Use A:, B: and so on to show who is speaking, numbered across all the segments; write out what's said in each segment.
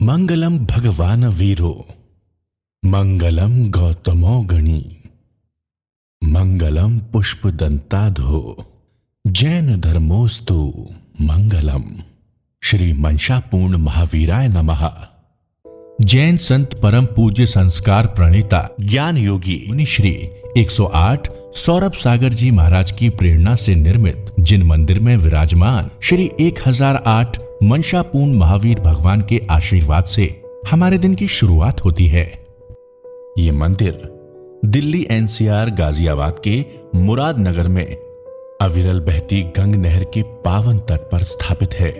A: मंगलम भगवान वीरो मंगलम गौतमो गणी मंगलम पुष्पदंताधो जैन धर्मोस्तु मंगलम। श्री मंशापूर्ण महावीराय नमः। जैन संत परम पूज्य संस्कार प्रणेता ज्ञान योगी मुनि श्री 108 सौरभ सागर जी महाराज की प्रेरणा से निर्मित जिन मंदिर में विराजमान श्री 1008 मंशापूर्ण महावीर भगवान के आशीर्वाद से हमारे दिन की शुरुआत होती है। ये मंदिर दिल्ली एनसीआर गाजियाबाद के मुरादनगर में अविरल बहती गंग नहर के पावन तट पर स्थापित है।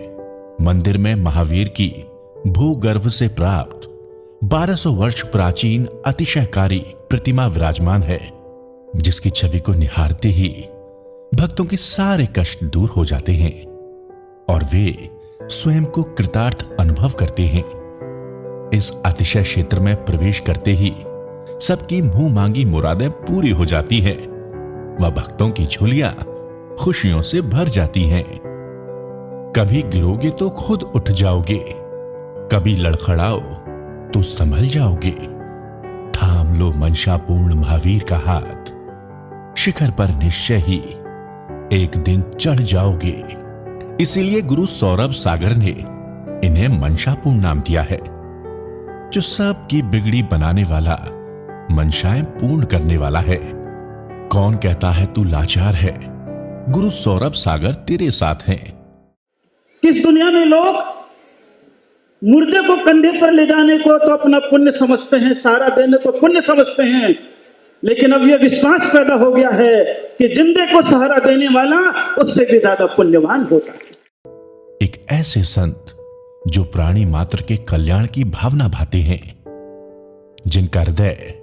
A: मंदिर में महावीर की भूगर्भ से प्राप्त 1200 वर्ष प्राचीन अतिशयकारी प्रतिमा विराजमान है, जिसकी छवि को निहारते ही भक्तों के सारे कष्ट दूर हो जाते हैं और वे स्वयं को कृतार्थ अनुभव करते हैं। इस अतिशय क्षेत्र में प्रवेश करते ही सबकी मुंह मांगी मुरादें पूरी हो जाती हैं। वह भक्तों की झोलियां खुशियों से भर जाती हैं। कभी गिरोगे तो खुद उठ जाओगे, कभी लड़खड़ाओ तो संभल जाओगे। थाम लो मंशापूर्ण महावीर का हाथ, शिखर पर निश्चय ही एक दिन चढ़ जाओगे। इसीलिए गुरु सौरभ सागर ने इन्हें मंशापूर्ण नाम दिया है, जो सबकी बिगड़ी बनाने वाला, मंशाएं पूर्ण करने वाला है। कौन कहता है तू लाचार है, गुरु सौरभ सागर तेरे साथ हैं।
B: इस दुनिया में लोग मुर्दे को कंधे पर ले जाने को तो अपना पुण्य समझते हैं, सहारा देने को पुण्य समझते हैं, लेकिन अब यह विश्वास पैदा हो गया है कि जिंदे को सहारा देने वाला उससे भी ज्यादा पुण्यवान होता है।
A: एक ऐसे संत जो प्राणी मात्र के कल्याण की भावना भाते हैं, जिनका हृदय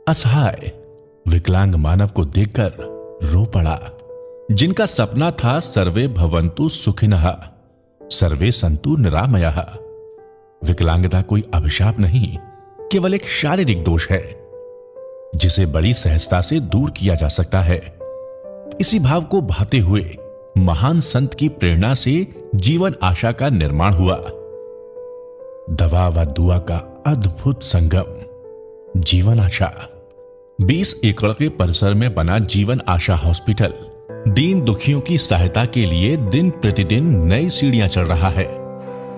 A: असहाय विकलांग मानव को देखकर रो पड़ा, जिनका सपना था सर्वे भवन्तु सुखिनः सर्वे सन्तु निरामयः। विकलांगता कोई अभिशाप नहीं, केवल एक शारीरिक दोष है, जिसे बड़ी सहजता से दूर किया जा सकता है। इसी भाव को भाते हुए महान संत की प्रेरणा से जीवन आशा का निर्माण हुआ। दवा व दुआ का अद्भुत संगम जीवन आशा। 20 एकड़ के परिसर में बना जीवन आशा हॉस्पिटल दीन दुखियों की सहायता के लिए दिन प्रतिदिन नई सीढ़ियां चढ़ रहा है।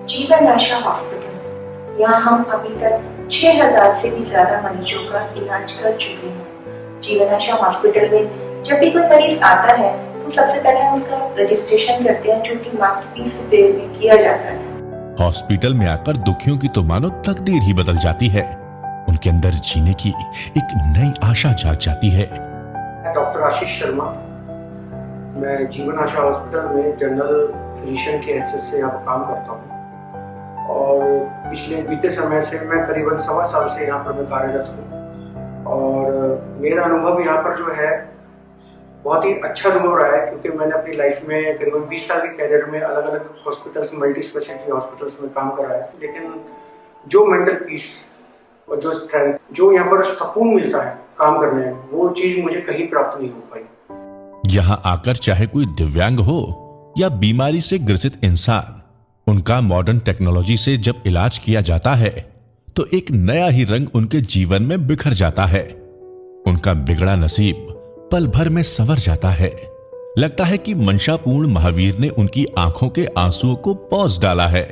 C: जीवन आशा हॉस्पिटल, यहाँ हम अभी तक 6000 से भी ज्यादा मरीजों का इलाज कर चुके हैं। जीवन आशा हॉस्पिटल में जब भी कोई मरीज आता है तो सबसे पहले हम उसका रजिस्ट्रेशन करते हैं, जो कि मात्र 20 रुपए में किया जाता है।
A: हॉस्पिटल में आकर दुखियों की तो मानो तकदीर ही बदल जाती है। उनके अंदर जीने की एक नई आशा जाग जाती है।
D: डॉक्टर आशीष शर्मा, मैं जीवन आशा हॉस्पिटल में जनरल फिजिशियन के हैसियत से यहाँ पर काम करता हूँ और पिछले बीते समय से मैं करीबन 1.25 साल से यहाँ पर मैं कार्यरत हूँ। और मेरा अनुभव यहाँ पर जो है बहुत ही अच्छा अनुभव रहा है, क्योंकि मैंने अपनी लाइफ में करीबन 20 साल के कैरियर में अलग अलग हॉस्पिटल्स, मल्टी स्पेशलिटी हॉस्पिटल्स में काम करा है, लेकिन जो मेंटल पीस और जो स्ट्रेंथ, जो यहाँ पर सुकून मिलता है काम करने में, वो चीज़ मुझे कहीं प्राप्त नहीं हो पाई।
A: यहाँ आकर चाहे कोई दिव्यांग हो या बीमारी से ग्रसित इंसान, उनका मॉडर्न टेक्नोलॉजी से जब इलाज किया जाता है तो एक नया ही रंग उनके जीवन में बिखर जाता है। उनका बिगड़ा नसीब पल भर में संवर जाता है। लगता है कि मंशापूर्ण महावीर ने उनकी आंखों के आंसुओं को पौंछ डाला है।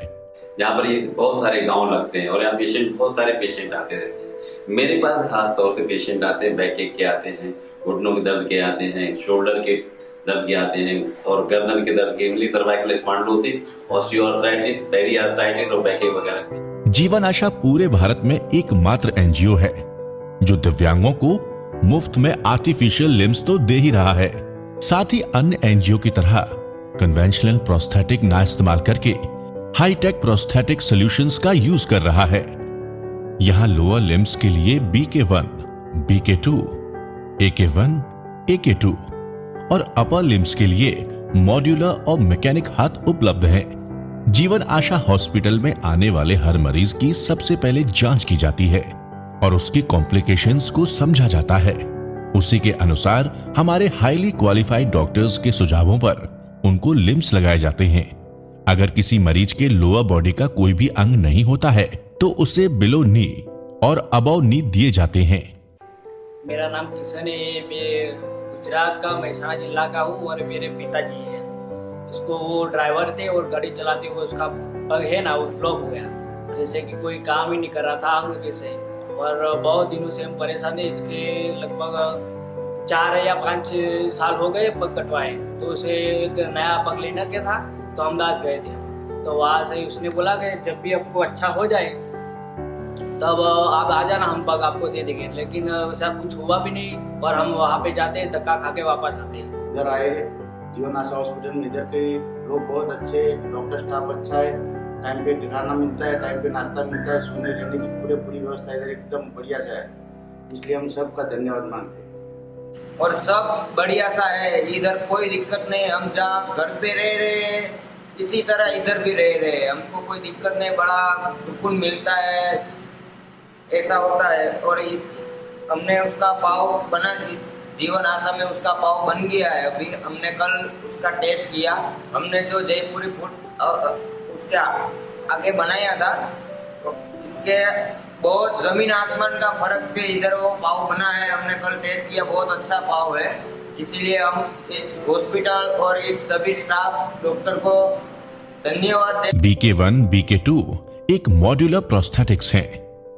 E: यहाँ पर ये बहुत सारे गांव लगते हैं और यहाँ बहुत सारे पेशेंट आते रहते हैं। मेरे पास खास तौर से पेशेंट आते हैं, बैक एक के आते हैं, घुटनों के दर्द के आते हैं, शोल्डर के दर्द के आते हैं और गर्दन के दर्द के, इमली cervical spondylosis, osteoarthritis, peri arthritis और बैक वगैरह।
A: जीवन आशा पूरे भारत में एकमात्र एनजीओ है जो दिव्यांगों को मुफ्त में आर्टिफिशियल लिम्स तो दे ही रहा है, साथ ही अन्य एनजीओ की तरह कन्वेंशनल प्रोस्थेटिक ना इस्तेमाल करके हाईटेक प्रोस्थेटिक सॉल्यूशंस का यूज कर रहा है। यहां लोअर लिम्स के लिए BK1, BK2, AK1, AK2 और अपर लिम्स के लिए मॉड्यूलर और मैकेनिक हाथ उपलब्ध हैं। जीवन आशा हॉस्पिटल में आने वाले हर मरीज की सबसे पहले जांच की जाती है और उसकी कॉम्प्लिकेशंस को समझा जाता है। उसी के अनुसार हमारे हाईली क्वालिफाइड डॉक्टर्स के सुझावों पर उनको लिम्स लगाए जाते हैं। अगर किसी मरीज के लोअर बॉडी का कोई भी अंग नहीं होता है तो उसे बिलो नी और अबव नी दिए जाते हैं।
F: मेरा नाम किशन है। मैं गुजरात का महसाणा जिला का हूँ और मेरे पिताजी हैं। उसको वो ड्राइवर थे और गाड़ी चलाते हुए उसका पग है ना वो ब्लॉक हो गया, जैसे कि कोई काम ही नहीं कर रहा था अंग से। और बहुत दिनों से हम परेशान थे। इसके लगभग 4 या 5 साल हो गए पग कटवाए। तो उसे एक नया पग लेना क्या था तो अहमदाबाद गए थे। तो वहाँ से उसने बोला कि जब भी आपको अच्छा हो जाए तब आप आ जाना, हम पग आपको दे देंगे। लेकिन वैसा कुछ हुआ भी नहीं और हम वहाँ पे जाते हैं, धक्का खा के वापस आते हैं।
G: इधर आए जीवन आशा हॉस्पिटल में, इधर के लोग बहुत अच्छे, डॉक्टर स्टाफ अच्छा है, टाइम पे खाना मिलता है, टाइम पे नाश्ता मिलता है, सोने रहने की पूरी व्यवस्था इधर एकदम बढ़िया से है। इसलिए हम सबका धन्यवाद मानते हैं।
H: और सब बढ़िया सा है, इधर कोई दिक्कत नहीं। हम जहाँ घर पे रह रहे इसी तरह इधर भी रह रहे, हमको कोई दिक्कत नहीं, बड़ा सुकून मिलता है, ऐसा होता है। और हमने उसका पाव बना, जीवन आशा में उसका पाव बन गया है। अभी हमने कल उसका टेस्ट किया, हमने जो जयपुरी फूड उसके आगे बनाया था तो इसके बहुत जमीन आसमान का फर्क थे। इधर वो पाव बना है, हमने कल टेस्ट किया, बहुत अच्छा पाव है। इसीलिए हम इस हॉस्पिटल और इस सभी स्टाफ डॉक्टर को धन्यवाद दें।
A: BK1 BK2 एक मॉड्यूलर प्रोस्थेटिक्स है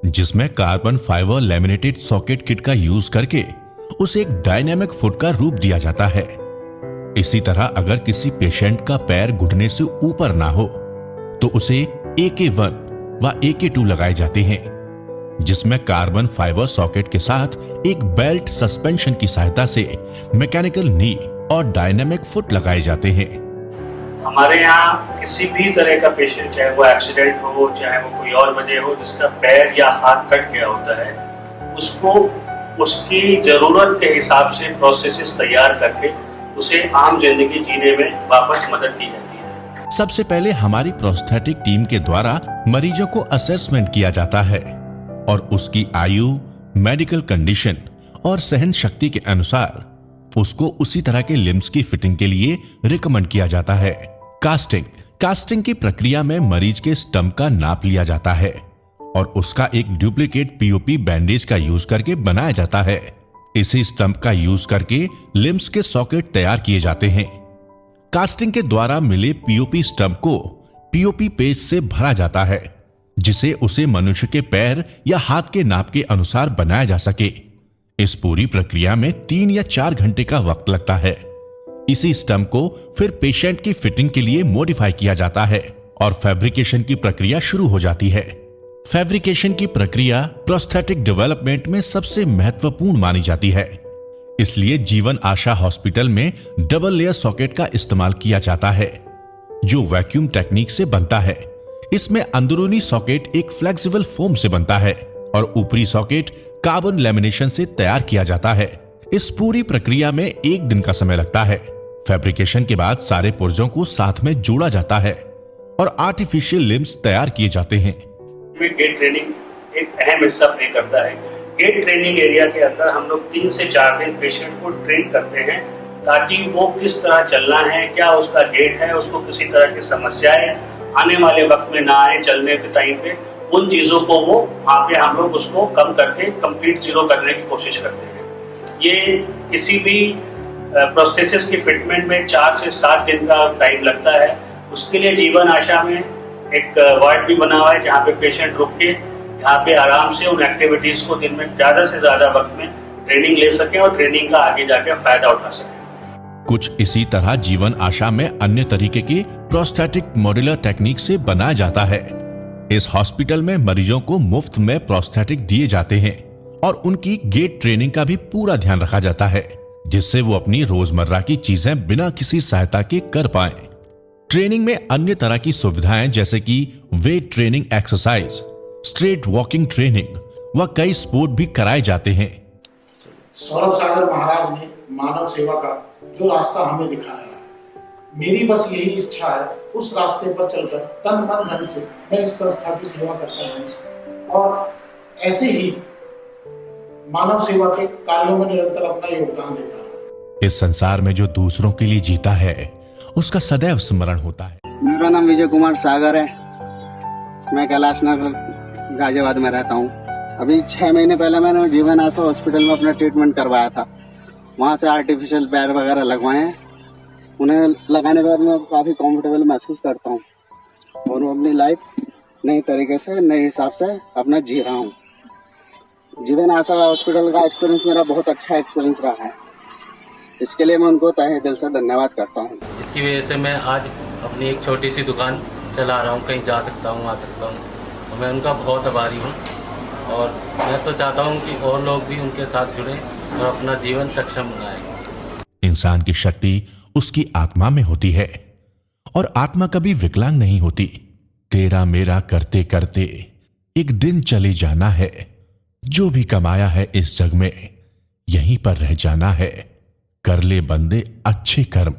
A: जिसमें carbon fibre laminated socket kit का यूज करके उसे एक डायनेमिक फुट का रूप दिया जाता है। इसी तरह अगर किसी पेशेंट का पैर घुटने से ऊपर ना हो तो उसे AK1 व AK2 लगाए जाते हैं, जिसमें कार्बन फाइबर सॉकेट के साथ एक बेल्ट सस्पेंशन की सहायता से मैकेनिकल नी और डायनेमिक फुट लगाए जाते हैं।
I: हमारे यहाँ किसी भी तरह का पेशेंट, चाहे वो एक्सीडेंट हो, चाहे वो कोई और वजह हो, जिसका पैर या हाथ कट गया होता है, उसको उसकी जरूरत के हिसाब से प्रोसेसेस तैयार करके उसे आम जिंदगी जीने में वापस मदद की जाती है।
A: सबसे पहले हमारी प्रोस्थेटिक टीम के द्वारा मरीजों को असेसमेंट किया जाता है और उसकी आयु, मेडिकल कंडीशन और सहन शक्ति के अनुसार उसको उसी तरह के लिम्स की फिटिंग के लिए रिकमेंड किया जाता है। कास्टिंग की प्रक्रिया में मरीज के स्टंप का नाप लिया जाता है और उसका एक डुप्लीकेट POP बैंडेज का यूज करके बनाया जाता है। इसी स्टंप का यूज करके लिम्स के सॉकेट तैयार किए जाते हैं। कास्टिंग के द्वारा मिले POP स्टंप को POP पेस्ट से भरा जाता है, जिसे उसे मनुष्य के पैर या हाथ के नाप के अनुसार बनाया जा सके। इस पूरी प्रक्रिया में 3 या 4 घंटे का वक्त लगता है। इसी स्टंप को फिर पेशेंट की फिटिंग के लिए मॉडिफाई किया जाता है और फैब्रिकेशन की प्रक्रिया शुरू हो जाती है। फैब्रिकेशन की प्रक्रिया प्रोस्थेटिक डेवलपमेंट में सबसे महत्वपूर्ण मानी जाती है। इसलिए जीवन आशा हॉस्पिटल में डबल लेयर सॉकेट का इस्तेमाल किया जाता है, जो वैक्यूम टेक्निक से बनता है। इसमें अंदरूनी सॉकेट एक फ्लेक्सिबल फोम से बनता है और ऊपरी सॉकेट कार्बन लैमिनेशन से तैयार किया जाता है। इस पूरी प्रक्रिया में 1 दिन का समय लगता है। फैब्रिकेशन के बाद सारे पुर्जों को साथ में जोड़ा जाता है और आर्टिफिशियल लिम्स तैयार किए जाते हैं।
I: गेट ट्रेनिंग एक अहम हिस्सा प्ले करता है। गेट ट्रेनिंग एरिया के अंदर हम लोग 3 से 4 दिन पेशेंट को ट्रेन करते हैं ताकि वो किस तरह चलना है, क्या उसका गेट है, उसको किसी तरह की समस्याएं आने वाले वक्त में ना आए चलने के टाइम पे, उन चीज़ों को वो वहाँ पे हम लोग उसको कम करके कंप्लीट जीरो करने की कोशिश करते हैं। ये किसी भी प्रोस्थेसिस की फिटमेंट में 4 से 7 दिन का टाइम लगता है। उसके लिए जीवन आशा में एक वार्ड भी बना हुआ है जहाँ पे पेशेंट रुक के यहाँ पे आराम से उन एक्टिविटीज को दिन में ज़्यादा से ज़्यादा वक्त में ट्रेनिंग ले सके और ट्रेनिंग का आगे जाके फायदा उठा सके।
A: कुछ इसी तरह जीवन आशा में अन्य तरीके की प्रोस्थेटिक मॉड्यूलर टेक्निक से बनाया जाता है। इस हॉस्पिटल में मरीजों को मुफ्त में प्रोस्थेटिक दिए जाते हैं और उनकी गेट ट्रेनिंग का भी पूरा ध्यान रखा जाता है, जिससे वो अपनी रोजमर्रा की चीजें बिना किसी सहायता के कर पाएं। ट्रेनिंग में अन्य तरह की सुविधाएं जैसे कि weight training exercise, straight walking training व कई स्पोर्ट भी कराए जाते हैं।
J: सौरभ सागर महाराज ने मानव सेवा का जो रास्ता हमें दिखाया है, मेरी बस यही इच्छा है उस रास्ते पर चलकर तन मन धन से मैं इस संस्था की सेवा करता हूँ और ऐसे ही मानव सेवा के कार्यों में निरंतर अपना योगदान देता हूँ।
A: इस संसार में जो दूसरों के लिए जीता है उसका सदैव स्मरण होता है।
K: मेरा नाम विजय कुमार सागर है। मैं कैलाश नगर गाजियाबाद में रहता हूँ। अभी 6 महीने पहले मैंने जीवन आशा हॉस्पिटल में अपना ट्रीटमेंट करवाया था। वहाँ से आर्टिफिशियल पैर वगैरह लगवाए हैं। उन्हें लगाने के बाद मैं काफ़ी कंफर्टेबल महसूस करता हूँ और मैं अपनी लाइफ नई तरीके से नए हिसाब से अपना जी रहा हूँ। जीवन आशा हॉस्पिटल का एक्सपीरियंस मेरा बहुत अच्छा एक्सपीरियंस रहा है। इसके लिए मैं उनको तहे दिल से धन्यवाद करता हूँ।
L: इसकी वजह से मैं आज अपनी एक छोटी सी दुकान चला रहा हूँ, कहीं जा सकता हूँ, आ सकता हूँ। और मैं उनका बहुत आभारी हूँ और मैं तो चाहता हूँ कि और लोग भी उनके साथ जुड़ें और अपना जीवन सक्षम बनाएं।
A: इंसान की शक्ति उसकी आत्मा में होती है और आत्मा कभी विकलांग नहीं होती। तेरा मेरा करते करते एक दिन चले जाना है। जो भी कमाया है इस जग में यहीं पर रह जाना है। कर ले बंदे अच्छे कर्म,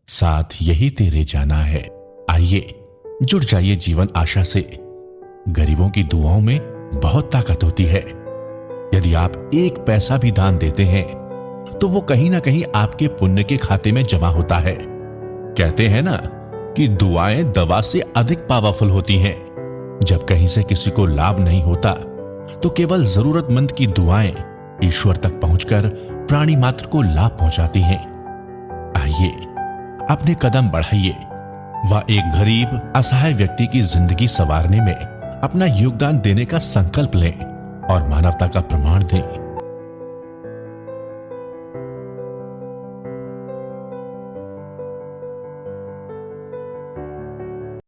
A: साथ यही तेरे जाना है। आइए जुड़ जाइए जीवन आशा से। गरीबों की दुआओं में बहुत ताकत होती है। यदि आप एक पैसा भी दान देते हैं तो वो कहीं ना कहीं आपके पुण्य के खाते में जमा होता है। कहते हैं ना कि दुआएं दवा से अधिक पावरफुल होती हैं। जब कहीं से किसी को लाभ नहीं होता तो केवल जरूरतमंद की दुआएं ईश्वर तक पहुंचकर प्राणी मात्र को लाभ पहुंचाती हैं। आइए अपने कदम बढ़ाइए व एक गरीब असहाय व्यक्ति की जिंदगी संवारने में अपना योगदान देने का संकल्प लें और मानवता का प्रमाण दें।